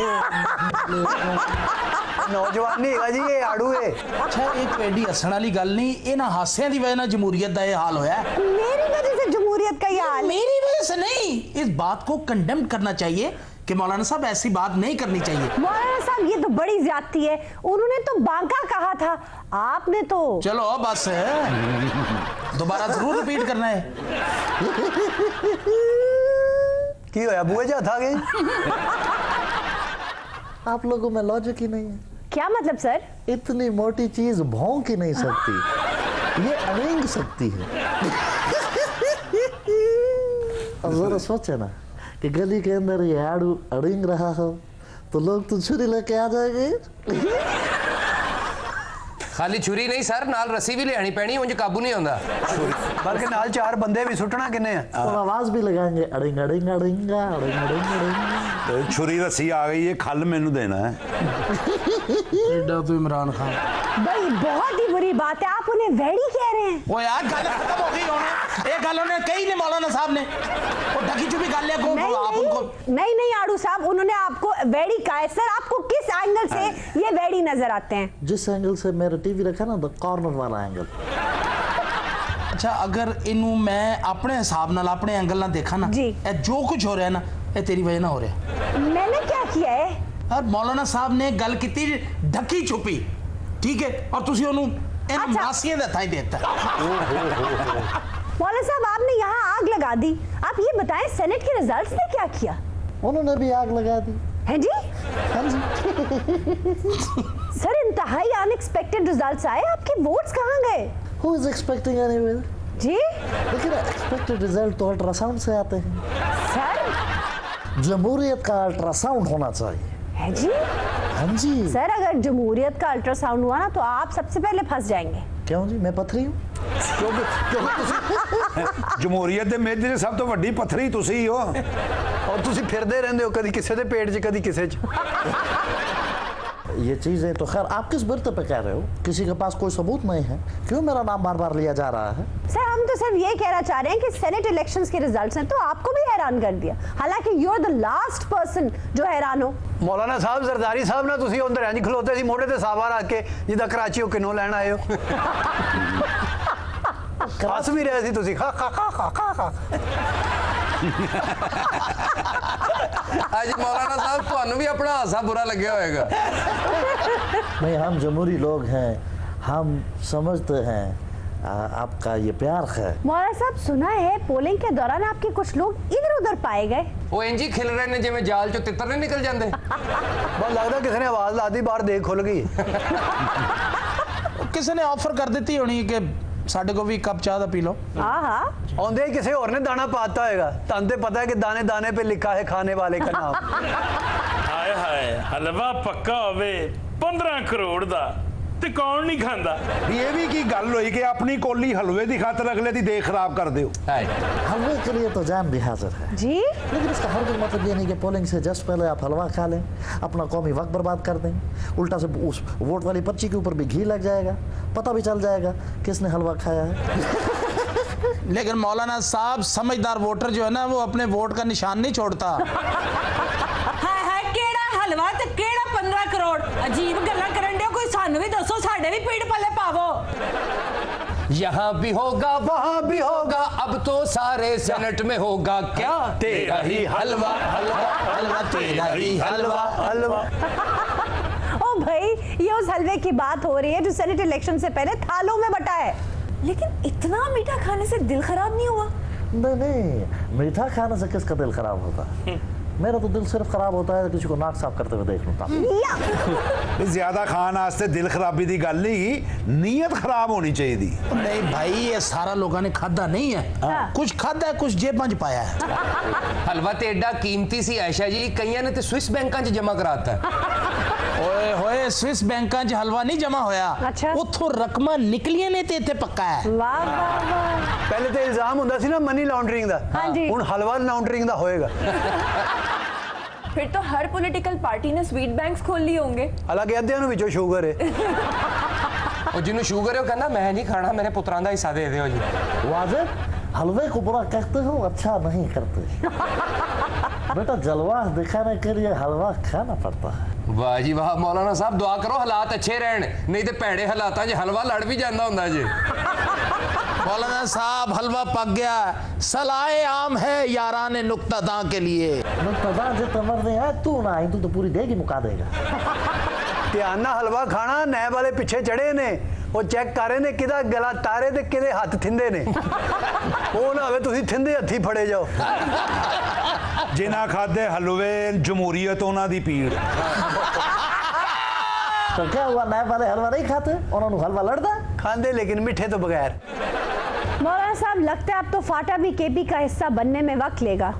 नौजवान नहीं है जी ये आड़ू है। अच्छा एक पेडी हसण वाली गल नहीं इन्हां हासियां दी वजह नाल जमहूरियत दा ये हाल होया। मेरी वजह से जमहूरियत का ये हाल? मेरी वजह से नहीं इस बात को कंडेम करना चाहिए कि मौलाना साहब ऐसी बात नहीं करनी चाहिए। मौलाना साहब ये तो बड़ी ज्यादती है उन्होंने तो बांका कहा था आपने तो। चलो बस दोबारा जरूर रिपीट करना है। की होया बुआ जी था गई। आप लोगों में लॉजिक ही नहीं है। क्या मतलब सर? इतनी मोटी चीज भौंक ही नहीं सकती ये अड़ेंग सकती है। जरा सोचे ना कि गली के अंदर ये आड़ू अड़िंग रहा हो तो लोग तो छुरी लेके आ जाएंगे। खाली छुरी नहीं सर, नाल रस्सी भी ले आनी पैनी, मुझे काबू नहीं आंदा। बल्कि नाल 4 बंदे भी सुटना किन्ने है और आवाज भी लगाएंगे अड़िंग अड़िंग अड़िंगा अड़िंग अड़िंग अड़िंग। छुरी रस्सी आ गई है, खल मैनू देना है। एडा तो इमरान खान भाई बहुत ही बुरी बात है, आप उन्हें वेड़ी कह रहे हैं। वो यार गल खत्म हो गई होना, एक गल उन्हें कही ने मौलाना साहब ने, वो ढकी चुपी गल है को आप उनको। नहीं आड़ू साहब, उन्होंने आपको वेड़ी कहा है। सर आपको किस एंगल से ये वेड़ी नजर आते हैं? जिस एंगल से मेरा टीवी रखा ना, द कॉर्नर वाला एंगल। अच्छा, अगर इनू मैं अपने हिसाब नाल अपने एंगल ना देखा ना जी, जो कुछ हो रहा है ना ये तेरी वजह ना हो रहा है। मैंने क्या किया है? और मौलाना साहब ने गल की ढकी छुपी, ठीक है, और तुसी ओनू इन मासियां दा थाई देता। मौलाना साहब आपने यहाँ आग लगा दी। आप ये बताएं सेनेट के रिजल्ट्स ने क्या किया? उन्होंने भी आग लगा दी। है जी? हाँ जी। सर इंतहाई अनएक्सपेक्टेड रिजल्ट्स आए, आपके वोट्स कहाँ गए? Who is expecting anyway? जी? लेकिन एक्सपेक्टेड रिजल्ट तो अल्ट्रासाउंड से आते हैं। सर जमहूरियत का अल्ट्रासाउंड होना चाहिए। है जी? हाँ जी। सर अगर जमहूरियत का अल्ट्रासाउंड हुआ ना तो आप सबसे पहले फंस जाएंगे। क्यों जी, मैं पथरी हूँ। जमहूरियत दे मेले च सब तो वड्डी पत्थरी तुसी ही हो, और तुसी फिरदे रहंदे हो, कदी किसे दे पेट च कदी किसे च। ये चीजें तो खैर आप किस बिरते पे कह रहे हो? किसी के पास कोई सबूत नहीं है, क्यों मेरा नाम बार बार लिया जा रहा है? सर हम तो सिर्फ ये कहना चाह रहे हैं कि सेनेट इलेक्शंस के रिजल्ट्स हैं तो आपको भी हैरान कर दिया, हालांकि you are the last person जो हैरान हो। मौलाना साहब, जरदारी साहब ना तुसी अंदर इंज खलोते सी मोढ़े ते सावा रख के जिदा कराची किनो लैन आए हो। हस भी रहे सी तुसी, खा खा खा खा खा खा। आज मौलाना साहब ਤੁਹਾਨੂੰ भी अपना हासा बुरा लगे होएगा। नहीं, हम जमहूरी लोग हैं, हम समझते हैं आपका ये प्यार है। मौलाना साहब सुना है पोलिंग के दौरान आपके कुछ लोग इधर उधर पाए गए। वो इंजी खिल रहे ने जिवें जाल चो तितर नहीं निकल जाते। बहुत लगता किसी ने आवाज ला दी, बाहर देख खुल गई। किसी ने ऑफर कर दी होनी कि साडे को भी कप चाह दा पी लो। आंदे किसी और ने दाना पाता होगा, तंते पता है कि दाने दाने पे लिखा है खाने वाले का नाम। हाय हाय, हलवा पक्का होवे 15 करोड़ दा ते कौन नहीं खांदा। ये भी की गल हुई कि अपनी कोली हलवे दी खातर अगले दी देख खराब कर दो। हलवे के लिए तो जान भी हाजिर है जी, लेकिन इसका हर कोई मतलब ये नहीं कि पोलिंग से जस्ट पहले आप हलवा खा लें, अपना कौमी वक्त बर्बाद कर दें। उल्टा से उस वोट वाली पर्ची के ऊपर भी घी लग जाएगा, पता भी चल जाएगा किसने हलवा खाया है। लेकिन मौलाना साहब समझदार वोटर जो है ना वो अपने वोट का निशान नहीं छोड़ता। हलवा ते केड़ा 15 करोड़ अजीब गल्ला करन दे, कोई सानू भी दसो, साडे भी पीड़ पल्ले पावो। यहाँ भी होगा वहाँ भी होगा, अब तो सारे सेनेट में होगा क्या तेरा ही हलवा हलवा हलवा तेरा ही हलवा हलवा। ओ भाई, ये उस हलवे की बात हो रही है जो सेनेट इलेक्शन से पहले थालों में बटा है। लेकिन इतना मीठा खाने से दिल खराब नहीं हुआ? नहीं, मीठा खाने से किसका दिल खराब होता है? मेरा तो दिल सिर्फ खराब होता है किसी को नाक साफ करते हुए देख लूं। ज्यादा खान वास्ते दिल खराबी दी गल नहीं, नीयत खराब होनी चाहिए थी। नहीं भाई, ये सारा लोगों ने खादा नहीं है, कुछ खादा है, कुछ जेबां च पाया है। हलवा ते एडा कीमती सी आयशा जी, कईयां ने ते स्विस बैंकां च जमा कराता है। ओए होए, स्विस बैंकां च हलवा नहीं जमा होया, उथों रकमां निकलियां ने ते इत्थे पक्का है। वाह वाह वाह। पहले तो इल्जाम हुंदा सी ना मनी लॉन्ड्रिंग दा, हुण हलवा लॉन्ड्रिंग दा होएगा। फिर तो हर पॉलिटिकल पार्टी ने स्वीट बैंक्स खोल लिए होंगे। हालांकि अद्धियां नूं विचों शुगर है। और जिन्हों शुगर है वो कहना मैं नहीं खाना, मेरे पुत्रां दा हिस्सा दे दो जी। वाजिब, हलवे को बुरा कहते हो, अच्छा नहीं करते। बेटा जलवा दिखाने के लिए हलवा खाना पड़ता है। वाह जी वाह, मौलाना साहब दुआ करो हालात अच्छे रहन, नहीं तो भैड़े हालातां च हलवा लड़ भी जांदा हुंदा जी। मौलाना साहब हलवा पक गया, सलाए आम है याराने नुक्तादां के लिए। नुक्तादां जितना मर्जी है तू ना, तू तो पूरी देगी मुका देगा। ध्यान ना हलवा खाना, नए वाले पीछे चढ़े ने, वो चेक कर रहे ने किदा गला तारे ते किदे हथ थिंदे ने। वो ना होवे तुसी थिंदे हथी फड़े जाओ। जिन्हां खादे हलवे जमहूरियत उन्हां दी पीड़। तो क्या हुआ, नए वाले हलवा नहीं खाते, उन्होंने हलवा लड़दा खांदे लेकिन मिठे तो बगैर। मौलाना साहब लगता है अब तो फाटा भी केपी का हिस्सा बनने में वक्त लेगा।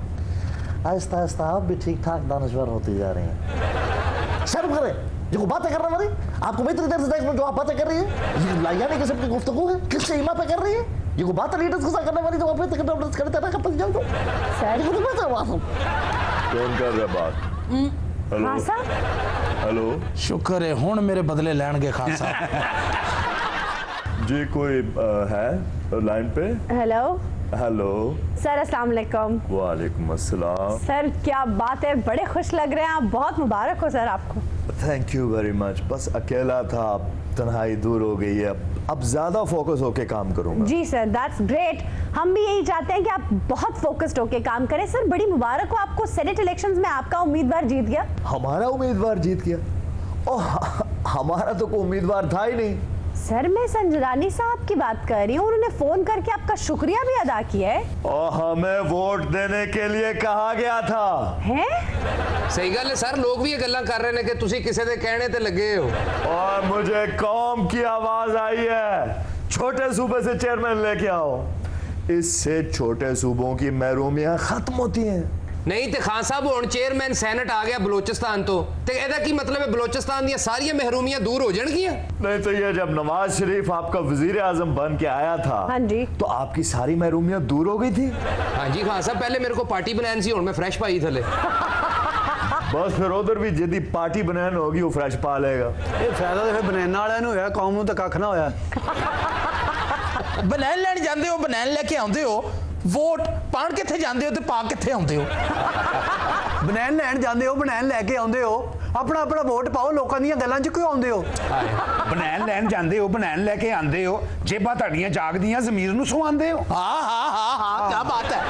आहिस्ता आहिस्ता आप भी ठीक ठाक दानश्वर होती जा रही हैं। शर्म करें जो बातें कर रहे हैं, आपको मैं इतनी देर से देख रहा हूं जो आप बातें कर रही है, ये लायानी किस्म की गुफ्तगू है, किस ईमा पे कर रही है, ये को बात लीडर्स के साथ करने वाली, तो आप इतने कंट्रोल करते रहना कब तक जाओ। सर ये तो बात है वासम कौन कर रहा बात? हेलो हाँ साहब, हेलो, शुक्र है हुण मेरे बदले लैणगे खान साहब। जी कोई है लाइन पे? हेलो हेलो सर, अस्सलाम वालेकुम। वालेकुम अस्सलाम। सर क्या बात है, बड़े खुश लग रहे हैं आप, बहुत मुबारक हो सर आपको। Thank you very much. बस अकेला था, अब तन्हाई दूर हो गई है, अब ज्यादा फोकस होके काम करूंगा। जी सर, दैट्स ग्रेट। हम भी यही चाहते हैं कि आप बहुत फोकस्ड होके काम करें। सर बड़ी मुबारक हो आपको, सेनेट इलेक्शंस में आपका उम्मीदवार जीत गया। हमारा उम्मीदवार जीत गया? ओह, हमारा तो कोई उम्मीदवार था ही नहीं। सर मैं संजरानी साहब की बात कर रही हूँ, उन्होंने फोन करके आपका शुक्रिया भी अदा किया है। और हमें वोट देने के लिए कहा गया था। हैं? सही गल है सर, लोग भी ये गल्लां कर रहे हैं कि तुसी किसी दे कहने ते लगे हो। और मुझे कौम की आवाज आई है, छोटे सूबे से चेयरमैन लेके आओ, इससे छोटे सूबों की महरूमियां खत्म होती हैं। नहीं तो खान साहब हुण चेयरमैन सैनेट आ गया बलोचिस्तान तो एदा की मतलब है बलोचिस्तान दी सारी महरूमियां दूर हो जाएंगियां? नहीं तो ये जब नवाज शरीफ आपका वजीर आजम बन के आया था, हाँ जी, तो आपकी सारी महरूमियां दूर हो गई थी। हाँ जी खान साहब, पहले मेरे को पार्टी बनान सी, हुण मैं फ्रेश पाई थले। बस फिर उधर भी जिद्दी पार्टी बनैन होगी वो फ्रेश पा लेगा। ये फायदा तो फिर बनैन वाले नु होया, कौम नु तो कख ना होया। बनैन लैन जांदे हो, बनैन लेके आउंदे हो, वोट पाण किथे जांदे हो ते पा किथे आउंदे हो? बनैन लैन जांदे हो, बनैन लेके आउंदे हो, अपना अपना वोट पाओ, लोकां ਦੀਆਂ ਗੱਲਾਂ 'ਚ क्यों आउंदे हो? बनैन लैन जांदे हो, बनैन लेके आंदे हो, जेबां ਤੁਹਾਡੀਆਂ जागदियां ज़मीर ਨੂੰ सुआंदे हो। हाँ हाँ हाँ हाँ, क्या बात है।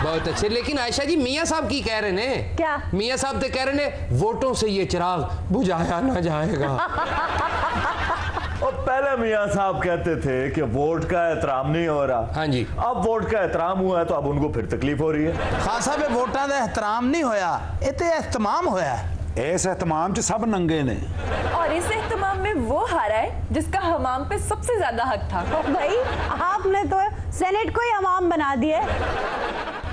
बहुत अच्छे। लेकिन आयशा जी मियाँ साहब की कह रहे ने? क्या? मियाँ साहब तो कह रहे ने वोटों से ये चिराग बुझाया ना जाएगा। और पहले मियाँ साहब कहते थे कि वोट का एहतराम नहीं हो रहा। हाँ जी, अब वोट का एहतराम हुआ है तो अब उनको फिर तकलीफ हो रही है। खान साहब ये वोटां दा एहतराम नहीं होया, ये ते एहतमाम होया। इस एहतमाम च सब नंगे ने, और इस एहतमाम में वो हारा है जिसका हमाम पे सबसे ज्यादा हक था। भाई आपने तो सेनेट को ही हमाम बना दिया।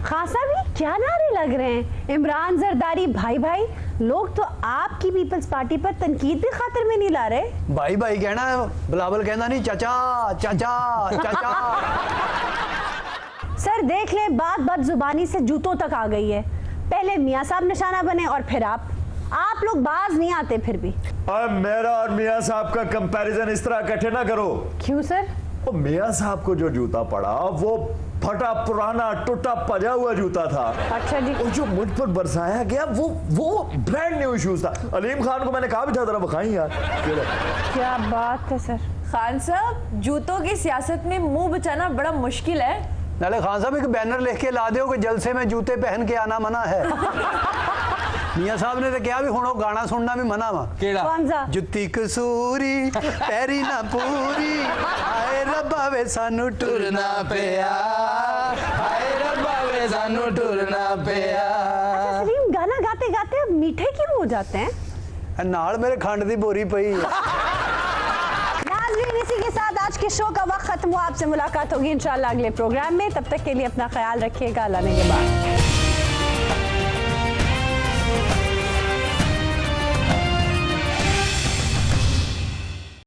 खासा भी क्या नारे लग रहे हैं, इमरान जरदारी भाई भाई, लोग तो आपकी पीपल्स पार्टी पर तनकीद भी खातिर में नहीं ला रहे। भाई भाई कहना, बिलावल कहना नहीं चाचा चाचा चाचा। सर देख लें, बात बात जुबानी से जूतों तक आ गई है। पहले मियाँ साहब निशाना बने और फिर आप लोग बाज नहीं आते फिर भी। और मेरा और मियाँ साहब का कंपैरिजन इस तरह इकट्ठे ना करो। क्यों सर? वो मियाँ साहब को जो जूता पड़ा वो फटा पुराना टूटा पजा हुआ जूता था। अच्छा जी। और जो मुझ पर बरसाया गया वो ब्रांड न्यू शूज था। अलीम खान को मैंने कहा भी था जरा बखाई यार। क्या बात है सर। खान साहब जूतों की सियासत में मुंह बचाना बड़ा मुश्किल है। नाले खान साहब एक बैनर लिख के ला दो कि जलसे में जूते पहन के आना मना है। मियाँ साहब ने तो क्या भी हुणो गाना सुनना भी मना वा। कौन सा? जुत्ती कसूरी पैरी ना पूरी, हाय रब्बा वे सानू टुरना पिया, हाय रब्बा वे सानू टुरना पिया। अच्छा सलीम, गाना गाते गाते अब मीठे क्यों हो जाते हैं? नाल मेरे खंड दी बोरी पई है। नाज़रीन इसी के साथ आज के शो का वक्त खत्म हुआ। आपसे मुलाकात होगी इंशाल्लाह अगले प्रोग्राम में। तब तक के लिए अपना ख्याल रखिएगा। अल्लाह ने के बाद।